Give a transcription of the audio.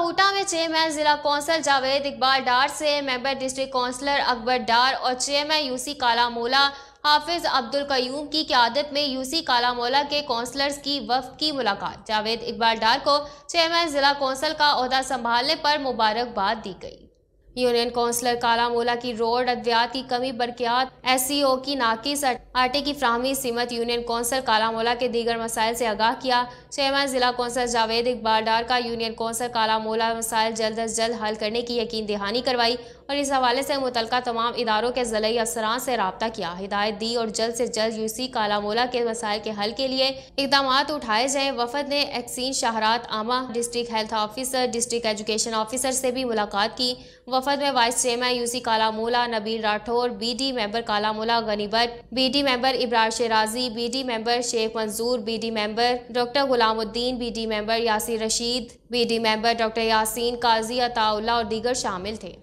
ऊटा में चेयरमैन जिला कौंसल जावेद इकबाल डार से मेंबर डिस्ट्रिक्ट काउंसलर अकबर डार और चेयरमैन यूसी कालामोला हाफिज अब्दुल कयूम की क़यादत में यूसी कालामोला के काउंसलर्स की वफ़द की मुलाकात। जावेद इकबाल डार को चेयरमैन जिला कौंसल का ओहदा संभालने पर मुबारकबाद दी गई। यूनियन काउंसलर कालामोला की रोड अद्वियात की कमी बरकियात, SCO की नाकिस आटे की फ्राहमी सीमत। यूनियन काउंसिल कालामोला के दीगर मसाइल से आगाह किया। चेयरमैन जिला कौंसल जावेद इकबाल डार का यूनियन काउंसिल कालामोला मसाइल जल्द अज जल्द हल करने की यकीन दहानी करवाई और इस हवाले से मुतलका तमाम इदारों के ज़िलई अफसरान से रब्ता किया, हिदायत दी और जल्द से जल्द यूसी कालामोला के मसाइल के हल के लिए इकदाम उठाए जाएँ। वफद ने एक्सीन शाहरात आमा, district health officer, district education officer से भी मुलाकात की। वफद में vice chairman UC Kalamola Nabeel Rathore, BD member Kalamola Gani Bhatt, BD member Ibrar Sherazi, BD member Sheikh Manzoor, BD member doctor Ghulamuddin, BD member Yasir Rashid, BD member doctor Yaseen Qazi Ataullah और दीगर शामिल थे।